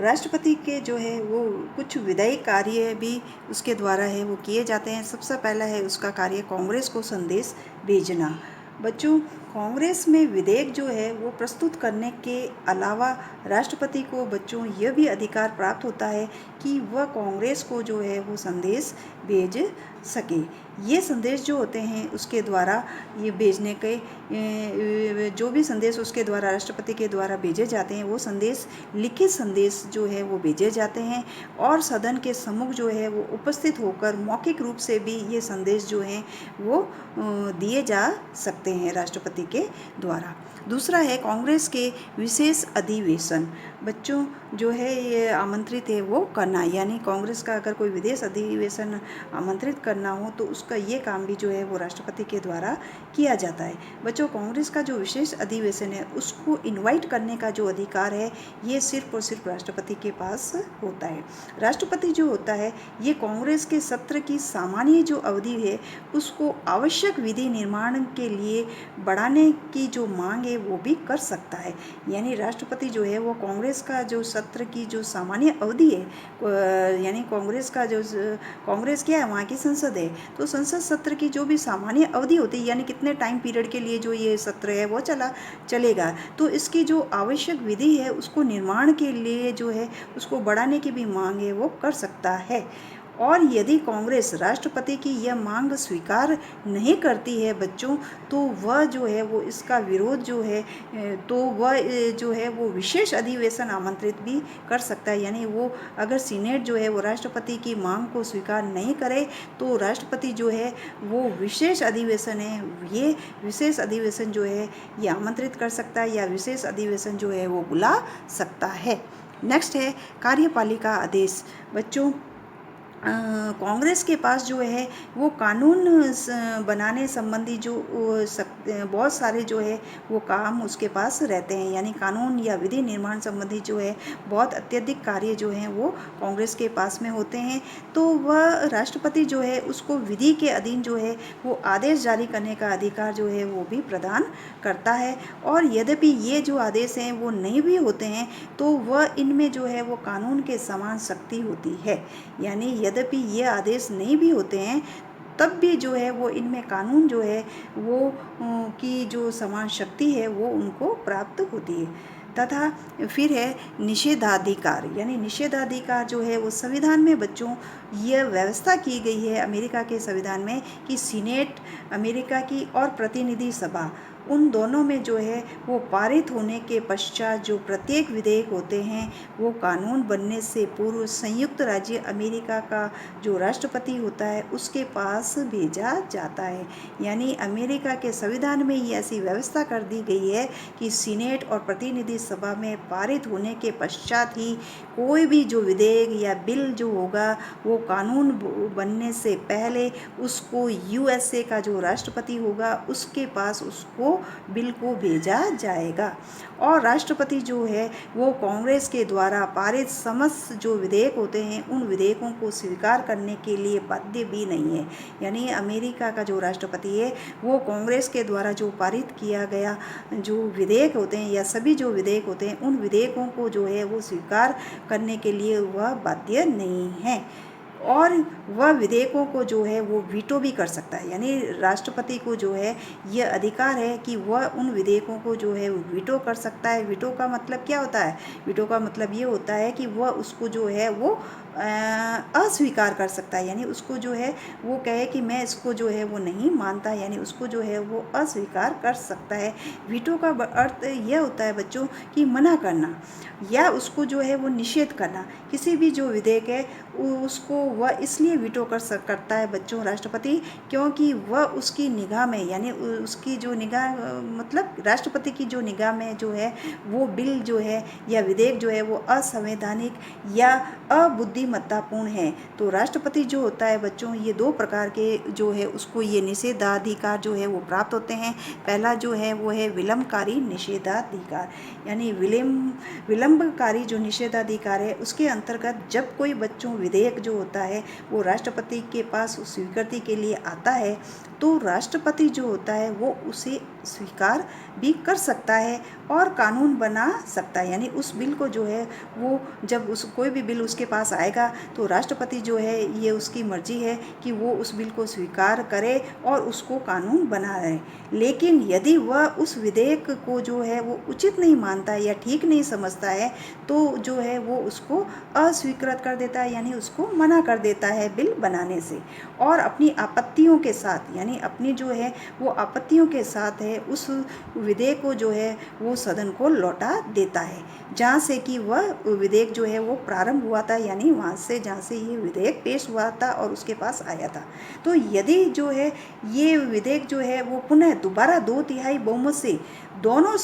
[SPEAKER 1] राष्ट्रपति के जो है वो कुछ विधायी कार्य भी उसके द्वारा है वो किए जाते हैं। सबसे पहला है उसका कार्य कांग्रेस को संदेश भेजना। बच्चों, कांग्रेस में विधेयक जो है वो प्रस्तुत करने के अलावा राष्ट्रपति को बच्चों यह भी अधिकार प्राप्त होता है कि वह कांग्रेस को जो है वो संदेश भेज सके। ये संदेश जो होते हैं उसके द्वारा ये भेजने के जो भी संदेश उसके द्वारा राष्ट्रपति के द्वारा भेजे जाते हैं वो संदेश लिखित संदेश जो है वो भेजे जाते हैं और सदन के सम्मुख जो है वो उपस्थित होकर मौखिक रूप से भी ये संदेश जो हैं वो दिए जा सकते हैं राष्ट्रपति के द्वारा। दूसरा है कांग्रेस के विशेष अधिवेशन। बच्चों, जो है ये आमंत्रित है वो करना। यानी कांग्रेस का अगर कोई विदेश अधिवेशन आमंत्रित करना हो तो उसका ये काम भी जो है वो राष्ट्रपति के द्वारा किया जाता है। बच्चों, कांग्रेस का जो विशेष अधिवेशन है उसको इनवाइट करने का जो अधिकार है ये सिर्फ और सिर्फ राष्ट्रपति के पास होता है। राष्ट्रपति जो होता है ये कांग्रेस के सत्र की सामान्य जो अवधि है उसको आवश्यक विधि निर्माण के लिए बढ़ाने की जो मांग है वो भी कर सकता है। यानी राष्ट्रपति जो है वो कांग्रेस का जो सत्र की जो सामान्य अवधि है, यानी कांग्रेस का जो कांग्रेस क्या है वहाँ की संसद है, तो संसद सत्र की जो भी सामान्य अवधि होती है यानी कितने टाइम पीरियड के लिए जो ये सत्र है वो चलेगा, तो इसकी जो आवश्यक विधि है उसको निर्माण के लिए जो है उसको बढ़ाने की भी मांग है वो कर सकता है। और यदि कांग्रेस राष्ट्रपति की यह मांग स्वीकार नहीं करती है बच्चों, तो वह जो है वो इसका विरोध जो है तो वह जो है वो विशेष अधिवेशन आमंत्रित भी कर सकता है। यानी वो अगर सीनेट जो है वो राष्ट्रपति की मांग को स्वीकार नहीं करे तो राष्ट्रपति जो है वो विशेष अधिवेशन है ये विशेष अधिवेशन जो है ये आमंत्रित कर सकता है या विशेष अधिवेशन जो है वो बुला सकता है। नेक्स्ट है कार्यपालिका आदेश। बच्चों, कांग्रेस के पास जो है वो कानून बनाने संबंधी जो बहुत सारे जो है वो काम उसके पास रहते हैं, यानी कानून या विधि निर्माण संबंधी जो है बहुत अत्यधिक कार्य जो हैं वो कांग्रेस के पास में होते हैं। तो वह राष्ट्रपति जो है उसको विधि के अधीन जो है वो आदेश जारी करने का अधिकार जो है वो भी प्रदान करता है। और यद्यपि ये जो आदेश हैं वो नहीं भी होते हैं तो वह इनमें जो है वो कानून के समान शक्ति होती है, यानी यद्यपि ये आदेश नहीं भी होते हैं तब भी जो है वो इनमें कानून जो है वो की जो समान शक्ति है वो उनको प्राप्त होती है। तथा फिर है निषेधाधिकार, यानी निषेधाधिकार जो है वो संविधान में बच्चों यह व्यवस्था की गई है अमेरिका के संविधान में कि सीनेट अमेरिका की और प्रतिनिधि सभा उन दोनों में जो है वो पारित होने के पश्चात जो प्रत्येक विधेयक होते हैं वो कानून बनने से पूर्व संयुक्त राज्य अमेरिका का जो राष्ट्रपति होता है उसके पास भेजा जाता है। यानी अमेरिका के संविधान में ये ऐसी व्यवस्था कर दी गई है कि सीनेट और प्रतिनिधि सभा में पारित होने के पश्चात ही कोई भी जो विधेयक या बिल जो होगा वो कानून बनने से पहले उसको यूएसए का जो राष्ट्रपति होगा उसके पास उसको बिल को भेजा जाएगा। और राष्ट्रपति जो है वो कांग्रेस के द्वारा पारित समस्त जो विधेयक होते हैं उन विधेयकों को स्वीकार करने के लिए बाध्य भी नहीं है। यानी अमेरिका का जो राष्ट्रपति है वो कांग्रेस के द्वारा जो पारित किया गया जो विधेयक होते हैं या सभी जो विधेयक होते हैं उन विधेयकों को जो है वो स्वीकार करने के लिए वह बाध्य नहीं है। और वह विधेयकों को जो है वो वीटो भी कर सकता है, यानी राष्ट्रपति को जो है ये अधिकार है कि वह उन विधेयकों को जो है वीटो कर सकता है। वीटो का मतलब क्या होता है? वीटो का मतलब ये होता है कि वह उसको जो है वो अस्वीकार कर सकता है, यानी उसको जो है वो कहे कि मैं इसको जो है वो नहीं मानता, यानी उसको जो है वो अस्वीकार कर सकता है। वीटो का अर्थ यह होता है बच्चों कि मना करना या उसको जो है वो निषेध करना। किसी भी जो विधेयक है उसको वह इसलिए वीटो करता है बच्चों राष्ट्रपति क्योंकि वह उसकी निगाह में, यानी उसकी जो निगाह मतलब राष्ट्रपति की जो निगाह में जो है वो बिल जो है या विधेयक जो है वो असंवैधानिक या अबुद्धिमत्तापूर्ण है। तो राष्ट्रपति जो होता है बच्चों ये दो प्रकार के जो है उसको ये निषेधाधिकार जो है वो प्राप्त होते हैं। पहला जो है वो है विलंबकारी निषेधाधिकार, यानी विलंबकारी जो निषेधाधिकार है उसके अंतर्गत जब कोई बच्चों विधेयक जो होता है वो राष्ट्रपति के पास स्वीकृति के लिए आता है तो राष्ट्रपति जो होता है वो उसे स्वीकार भी कर सकता है और कानून बना सकता है। यानी उस बिल को जो है वो जब कोई भी बिल उसके पास आएगा तो राष्ट्रपति जो है ये उसकी मर्जी है कि वो उस बिल को स्वीकार करे और उसको कानून बना रहे। लेकिन यदि वह उस विधेयक को जो है वो उचित नहीं मानता है या ठीक नहीं समझता है तो जो है वो उसको अस्वीकृत कर देता है, यानी उसको मना कर देता है बिल बनाने से और अपनी आपत्तियों के साथ, यानी अपनी जो है वो आपत्तियों के साथ है उस विधेयक को जो है वो सदन को लौटा देता है जहाँ से कि वह विधेयक जो है वो प्रारंभ हुआ था, यानी वहाँ से जहाँ से ये विधेयक पेश हुआ था और उसके पास आया था। तो यदि जो है ये विधेयक जो है वो पुनः दोबारा 2/3 बहुमत से दोनों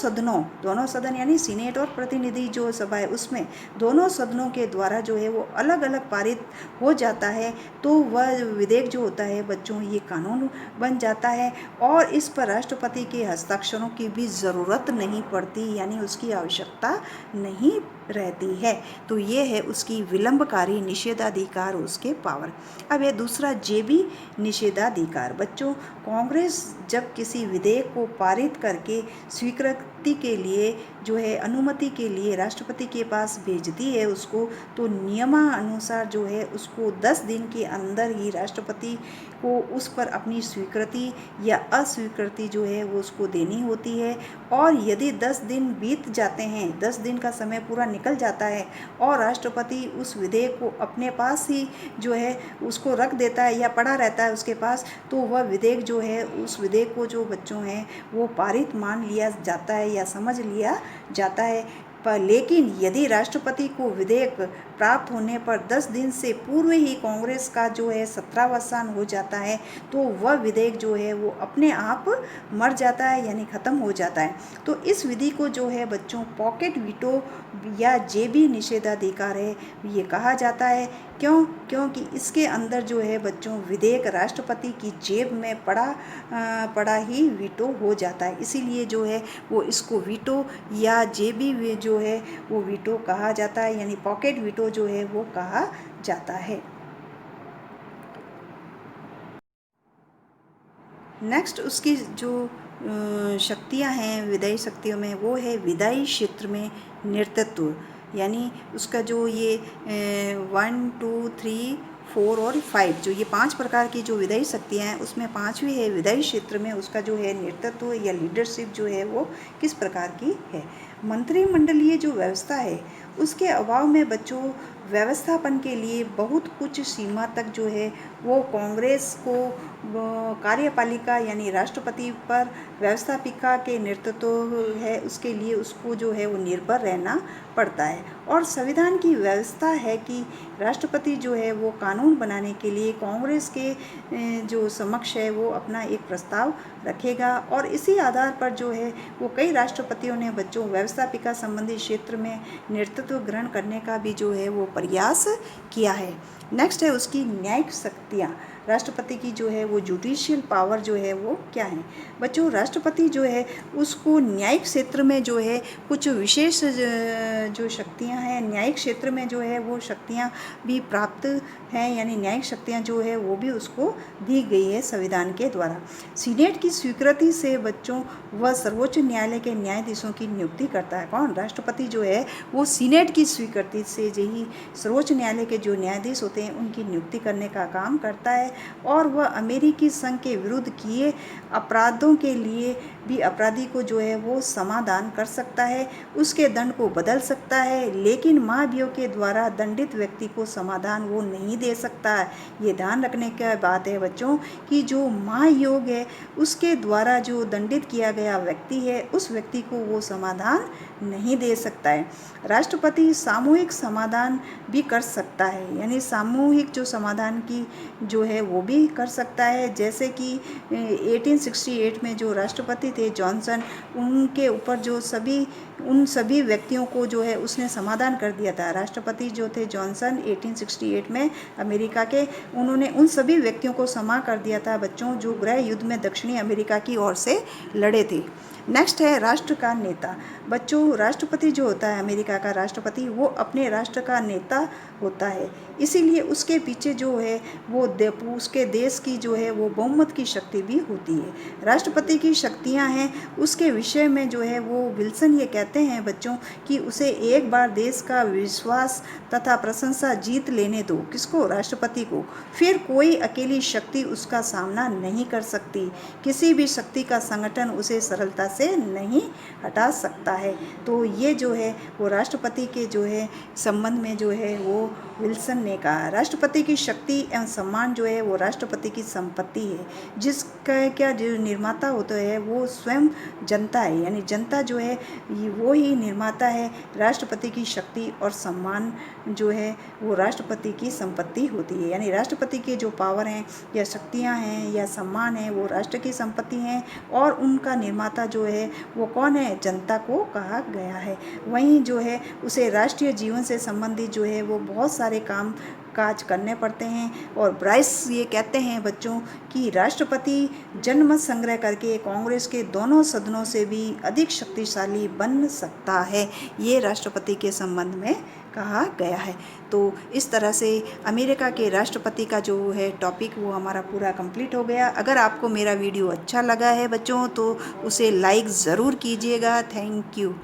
[SPEAKER 1] सदन यानी सीनेट और प्रतिनिधि जो सभा है उसमें दोनों सदनों के द्वारा जो है वो अलग अलग पारित हो जाता है तो वह विधेयक जो होता है बच्चों ये कानून बन जाता है और इस पर राष्ट्रपति के हस्ताक्षरों की भी ज़रूरत नहीं पड़ती, यानी उसकी आवश्यकता नहीं रहती है। तो ये है उसकी विलंबकारी निषेधाधिकार, उसके पावर। अब है दूसरा जेबी निषेधाधिकार। बच्चों कांग्रेस जब किसी विधेयक को पारित करके स्वीकृति के लिए जो है अनुमति के लिए राष्ट्रपति के पास भेजती है उसको, तो नियमानुसार जो है उसको 10 दिन के अंदर ही राष्ट्रपति को उस पर अपनी स्वीकृति या अस्वीकृति जो है वो उसको देनी होती है। और यदि 10 दिन बीत जाते हैं, 10 दिन का समय पूरा निकल जाता है और राष्ट्रपति उस विधेयक को अपने पास ही जो है उसको रख देता है या पड़ा रहता है उसके पास, तो वह विधेयक जो है उस विधेयक को जो बच्चों हैं वो पारित मान लिया जाता है या समझ लिया जाता है। पर लेकिन यदि राष्ट्रपति को विधेयक प्राप्त होने पर 10 दिन से पूर्व ही कांग्रेस का जो है 17वां हो जाता है, तो वह विधेयक जो है वो अपने आप मर जाता है, यानी ख़त्म हो जाता है। तो इस विधि को जो है बच्चों पॉकेट वीटो या जेबी निषेधाधिकार है ये कहा जाता है। क्योंकि इसके अंदर जो है बच्चों विधेयक राष्ट्रपति की जेब में पड़ा ही वीटो हो जाता है, इसीलिए जो है वो इसको वीटो या जेबी जो है वो वीटो कहा जाता है, यानी पॉकेट वीटो जो है वो कहा जाता है। नेक्स्ट उसकी जो शक्तियां हैं विधायी शक्तियों में, वो है विधायी क्षेत्र में नेतृत्व, यानी उसका जो ये 1, 2, 3, 4 और 5 जो ये 5 प्रकार की जो विधायी शक्तियाँ हैं उसमें 5वीं है विधायी क्षेत्र में उसका जो है नेतृत्व या लीडरशिप जो है वो किस प्रकार की है। मंत्रिमंडलीय जो व्यवस्था है उसके अभाव में बच्चों व्यवस्थापन के लिए बहुत कुछ सीमा तक जो है वो कांग्रेस को कार्यपालिका यानी राष्ट्रपति पर व्यवस्थापिका के नेतृत्व है उसके लिए उसको जो है वो निर्भर रहना पड़ता है। और संविधान की व्यवस्था है कि राष्ट्रपति जो है वो कानून बनाने के लिए कांग्रेस के जो समक्ष है वो अपना एक प्रस्ताव रखेगा, और इसी आधार पर जो है वो कई राष्ट्रपतियों ने बच्चों व्यवस्थापिका संबंधी क्षेत्र में नेतृत्व ग्रहण करने का भी जो है वो प्रयास किया है। नेक्स्ट है उसकी न्यायिक शक्तियाँ। राष्ट्रपति की जो है वो जुडिशियल पावर जो है वो क्या है बच्चों, राष्ट्रपति जो है उसको न्यायिक क्षेत्र में जो है कुछ विशेष जो शक्तियां हैं न्यायिक क्षेत्र में जो है वो शक्तियां भी प्राप्त हैं, यानी न्यायिक शक्तियां जो है वो भी उसको दी गई है संविधान के द्वारा। सीनेट की स्वीकृति से बच्चों वह सर्वोच्च न्यायालय के न्यायाधीशों की नियुक्ति करता है। कौन? राष्ट्रपति जो है वो सीनेट की स्वीकृति से ही सर्वोच्च न्यायालय के जो न्यायाधीश होते हैं उनकी नियुक्ति करने का काम करता है, और वह अमेरिकी संघ के विरुद्ध किए अपराधों के लिए भी अपराधी को जो है वो समाधान कर सकता है, उसके दंड को बदल सकता है, लेकिन महाभियोग के द्वारा दंडित व्यक्ति को समाधान वो नहीं दे सकता है। ये ध्यान रखने की बात है बच्चों कि जो महाभियोग है उसके द्वारा जो दंडित किया गया व्यक्ति है उस व्यक्ति को वो समाधान नहीं दे सकता है। राष्ट्रपति सामूहिक समाधान भी कर सकता है, यानी सामूहिक जो समाधान की जो है वो भी कर सकता है, जैसे कि 1868 में जो राष्ट्रपति थे जॉनसन, उनके ऊपर जो उन सभी व्यक्तियों को जो है उसने समाधान कर दिया था। राष्ट्रपति जो थे जॉनसन 1868 में अमेरिका के, उन्होंने उन सभी व्यक्तियों को क्षमा कर दिया था बच्चों जो गृह युद्ध में दक्षिणी अमेरिका की ओर से लड़े थे। नेक्स्ट है राष्ट्र का नेता। बच्चों राष्ट्रपति जो होता है अमेरिका का राष्ट्रपति वो अपने राष्ट्र का नेता होता है, इसीलिए उसके पीछे जो है वो उसके देश की जो है वो बहुमत की शक्ति भी होती है। राष्ट्रपति की शक्तियां हैं उसके विषय में जो है वो विल्सन ये कहते हैं बच्चों कि उसे एक बार देश का विश्वास तथा प्रशंसा जीत लेने दो। किसको? राष्ट्रपति को। फिर कोई अकेली शक्ति उसका सामना नहीं कर सकती, किसी भी शक्ति का संगठन उसे सरलता से नहीं हटा सकता है। तो ये जो है वो राष्ट्रपति के जो है संबंध में जो है वो विल्सन ने कहा। राष्ट्रपति की शक्ति एवं सम्मान जो है वो राष्ट्रपति की संपत्ति है, जिसका क्या जो निर्माता होता है वो स्वयं जनता है, यानी जनता जो है वो ही निर्माता है। राष्ट्रपति की शक्ति और सम्मान जो है वो राष्ट्रपति की संपत्ति होती है, यानी राष्ट्रपति के जो पावर हैं या शक्तियां हैं या सम्मान है वो राष्ट्र की संपत्ति हैं, और उनका निर्माता जो है वो कौन है? जनता को कहा गया है। वहीं जो है उसे राष्ट्रीय जीवन से संबंधित जो है वो बहुत सारे काम काज करने पड़ते हैं। और ब्राइस ये कहते हैं बच्चों कि राष्ट्रपति जनमत संग्रह करके कांग्रेस के दोनों सदनों से भी अधिक शक्तिशाली बन सकता है। ये राष्ट्रपति के संबंध में कहा गया है। तो इस तरह से अमेरिका के राष्ट्रपति का जो है टॉपिक वो हमारा पूरा कंप्लीट हो गया। अगर आपको मेरा वीडियो अच्छा लगा है बच्चों तो उसे लाइक ज़रूर कीजिएगा। Thank you.